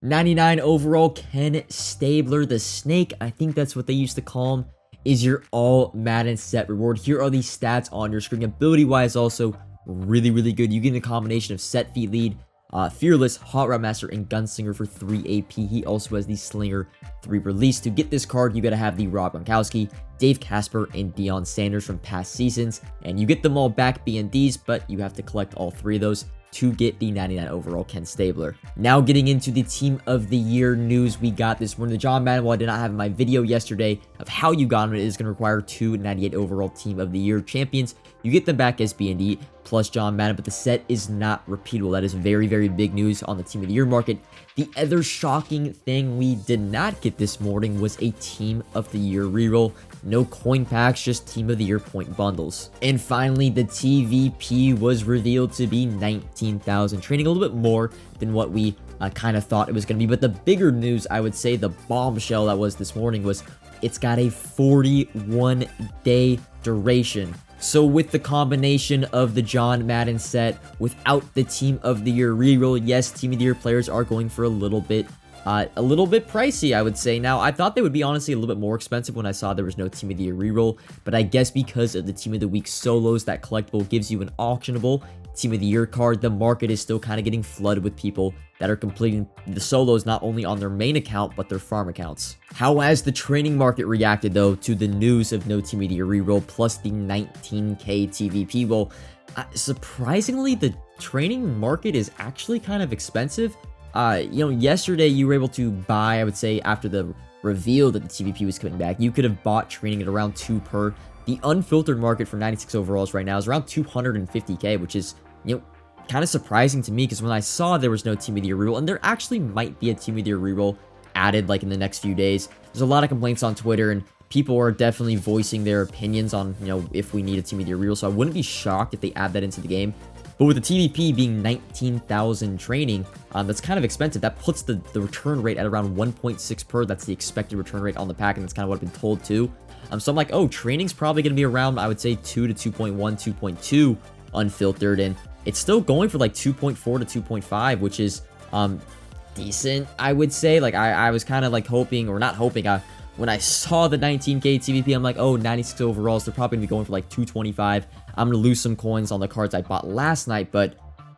99 overall, Ken Stabler, the Snake, I think that's what they used to call him, is your all Madden set reward. Here are the stats on your screen. Ability-wise, also really, really good. You get a combination of set feet lead, Fearless, Hot Rod Master, and Gunslinger for 3 AP. He also has the Slinger 3 release. To get this card, you got to have the Rob Gronkowski, Dave Casper, and Deion Sanders from past seasons. And you get them all back BNDs, but you have to collect all 3 of those to get the 99 overall Ken Stabler. Now getting into the Team of the Year news we got this morning. The John Madden, while I did not have my video yesterday of how you got him, it is going to require 2 98 overall Team of the Year champions. You get them back as BND plus John Madden, but the set is not repeatable. That is very, very big news on the Team of the Year market. The other shocking thing we did not get this morning was a Team of the Year reroll. No coin packs, just Team of the Year point bundles. And finally, the TVP was revealed to be 19,000, trading a little bit more than what we kind of thought it was going to be. But the bigger news, I would say, the bombshell that was this morning was it's got a 41-day duration. So with the combination of the John Madden set without the Team of the Year reroll, yes, Team of the Year players are going for a little bit pricey, I would say. Now, I thought they would be honestly a little bit more expensive when I saw there was no Team of the Year reroll, but I guess because of the Team of the Week solos, that collectible gives you an auctionable Team of the Year card. The market is still kind of getting flooded with people that are completing the solos not only on their main account, but their farm accounts. How has the training market reacted, though, to the news of no Team of the Year reroll plus the 19K TVP? Well, surprisingly, the training market is actually kind of expensive. Yesterday you were able to buy, I would say, after the reveal that the TVP was coming back, you could have bought training at around 2 per. The unfiltered market for 96 overalls right now is around 250K, which is, kind of surprising to me because when I saw there was no Team of the Year reroll, and there actually might be a Team of the Year reroll added like in the next few days. There's a lot of complaints on Twitter, and people are definitely voicing their opinions on, if we need a Team of the Year reroll, so I wouldn't be shocked if they add that into the game. But with the TVP being 19,000 training, that's kind of expensive. That puts the return rate at around 1.6 per. That's the expected return rate on the pack, and that's kind of what I've been told too. So I'm like, oh, training's probably going to be around, I would say, 2 to 2.1, 2.2 unfiltered, and it's still going for like 2.4 to 2.5, which is decent, I would say. Like, I was kind of like hoping, or not hoping, when I saw the 19K TVP, I'm like, oh, 96 overalls, they're probably going to be going for like 225. I'm going to lose some coins on the cards I bought last night, but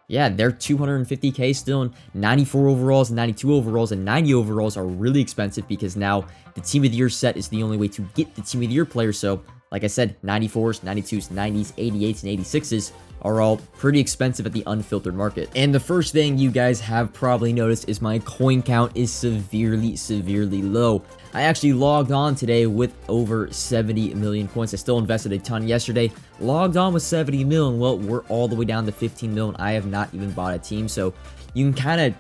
yeah, they're 250K still, and 94 overalls, 92 overalls, and 90 overalls are really expensive because now the Team of the Year set is the only way to get the Team of the Year player. So, like I said, 94s, 92s, 90s, 88s, and 86s are all pretty expensive at the unfiltered market. And the first thing you guys have probably noticed is my coin count is severely, severely low. I actually logged on today with over 70 million coins. I still invested a ton yesterday. Logged on with 70 million. Well, we're all the way down to 15 million. I have not even bought a team. So you can kind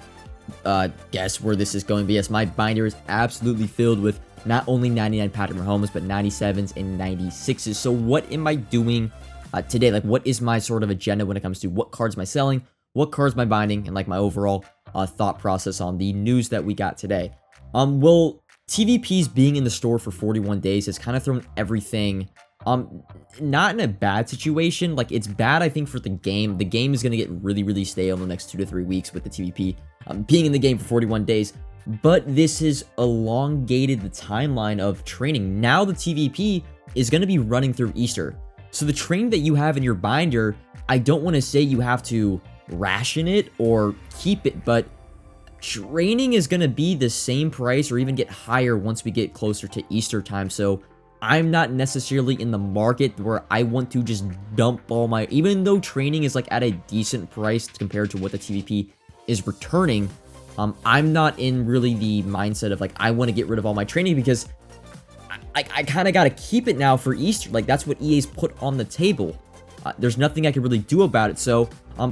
of guess where this is going to be. Yes, my binder is absolutely filled with not only 99 Patrick Mahomes, but 97s and 96s. So what am I doing today? Like, what is my sort of agenda when it comes to what cards am I selling, what cards am I binding, and like my overall thought process on the news that we got today? Well, TVPs being in the store for 41 days has kind of thrown everything not in a bad situation. Like, it's bad, I think, for the game. The game is going to get really, really stale in the next 2 to 3 weeks with the TVP being in the game for 41 days. But this has elongated the timeline of training. Now the TVP is going to be running through Easter. So the training that you have in your binder, I don't want to say you have to ration it or keep it, but training is going to be the same price or even get higher once we get closer to Easter time. So I'm not necessarily in the market where I want to just dump all my, even though training is like at a decent price compared to what the TVP is returning. I'm not in really the mindset of like, I want to get rid of all my training because I kind of got to keep it now for Easter. Like, that's what EA's put on the table. There's nothing I can really do about it. So,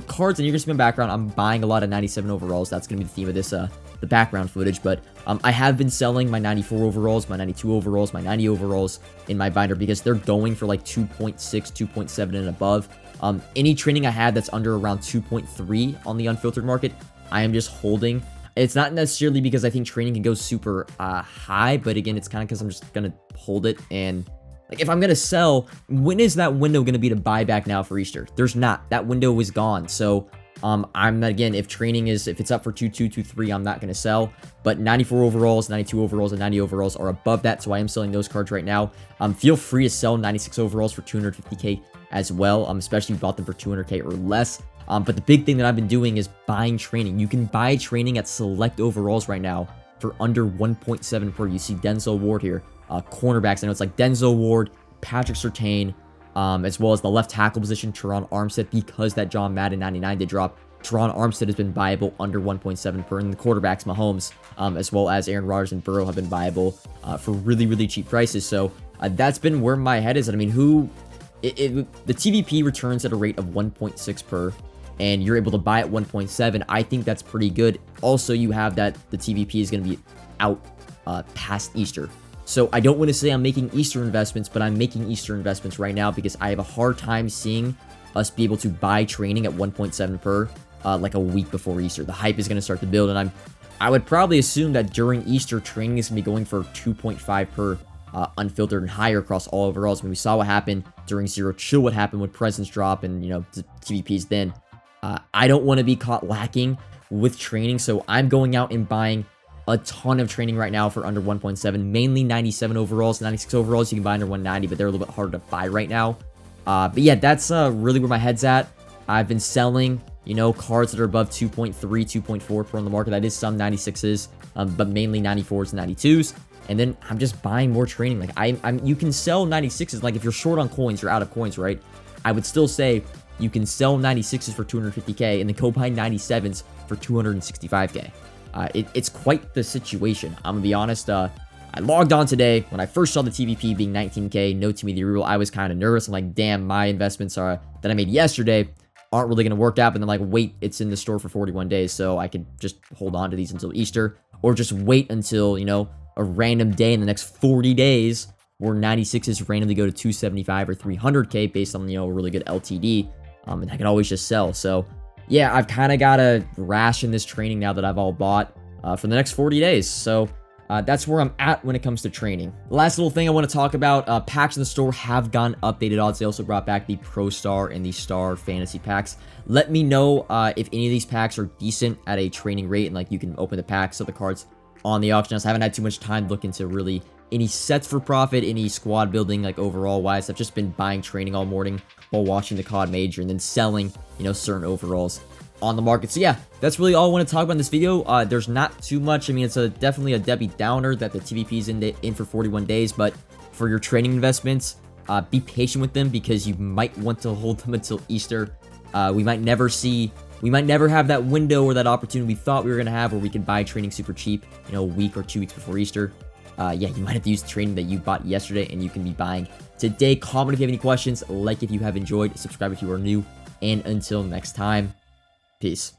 cards, and you're going to see my background. I'm buying a lot of 97 overalls. That's going to be the theme of this, the background footage. But I have been selling my 94 overalls, my 92 overalls, my 90 overalls in my binder because they're going for like 2.6, 2.7 and above. Any training I had that's under around 2.3 on the unfiltered market, I am just holding. It's not necessarily because I think training can go super high, but again, it's kind of because I'm just going to hold it. And like, if I'm going to sell, when is that window going to be to buy back now for Easter? There's not. That window is gone. So I'm not, again, if it's up for 2-2, 2-3, I'm not going to sell. But 94 overalls, 92 overalls, and 90 overalls are above that, so I am selling those cards right now. Feel free to sell 96 overalls for 250k as well, especially if you bought them for 200k or less. But the big thing that I've been doing is buying training. You can buy training at select overalls right now for under 1.7 per. You see Denzel Ward here. Cornerbacks, I know it's like Denzel Ward, Patrick Surtain, as well as the left tackle position, Teron Armstead, because that John Madden 99 did drop. Teron Armstead has been viable under 1.7 per, and the quarterbacks, Mahomes, as well as Aaron Rodgers and Burrow, have been viable for really, really cheap prices. So that's been where my head is. I mean, the TVP returns at a rate of 1.6 per, and you're able to buy at 1.7. I think that's pretty good. Also, you have that the TVP is going to be out past Easter. So I don't want to say I'm making Easter investments, but I'm making Easter investments right now because I have a hard time seeing us be able to buy training at 1.7 per like a week before Easter. The hype is going to start to build, and I would probably assume that during Easter, training is going to be going for 2.5 per unfiltered and higher across all overalls. I mean, we saw what happened during Zero Chill, what happened with Presence Drop and, you know, the TVPs then. I don't want to be caught lacking with training, so I'm going out and buying a ton of training right now for under 1.7, mainly 97 overalls, 96 overalls. You can buy under 190, but they're a little bit harder to buy right now. But yeah, that's really where my head's at. I've been selling, you know, cards that are above 2.3, 2.4 per on the market. That is some 96s, but mainly 94s and 92s. And then I'm just buying more training. Like you can sell 96s. Like if you're short on coins, you're out of coins, right? I would still say you can sell 96s for 250k and then go buy 97s for 265k. It's quite the situation. I'm gonna be honest. I logged on today when I first saw the TVP being 19k, no Team of the Year. I was kind of nervous. I'm like, damn, my investments that I made yesterday aren't really gonna work out. But then like, wait, it's in the store for 41 days, so I could just hold on to these until Easter, or just wait until, you know, a random day in the next 40 days where 96s randomly go to 275 or 300k based on, you know, a really good LTD, and I can always just sell. So yeah, I've kind of got to ration this training now that I've all bought for the next 40 days. So that's where I'm at when it comes to training. The last little thing I want to talk about, packs in the store have gotten updated odds. They also brought back the Pro Star and the Star Fantasy packs. Let me know if any of these packs are decent at a training rate, and like you can open the packs of the cards on the auction house. I haven't had too much time to look into really any sets for profit, any squad building, like overall wise. I've just been buying training all morning while watching the COD Major and then selling, you know, certain overalls on the market. So yeah, that's really all I want to talk about in this video. There's not too much. I mean, it's definitely a Debbie Downer that the TVP is in for 41 days, but for your training investments, be patient with them because you might want to hold them until Easter. We might never have that window or that opportunity we thought we were going to have where we could buy training super cheap, you know, a week or 2 weeks before Easter. Yeah, you might have to use the training that you bought yesterday and you can be buying today. Comment if you have any questions, like if you have enjoyed, subscribe if you are new, and until next time, peace.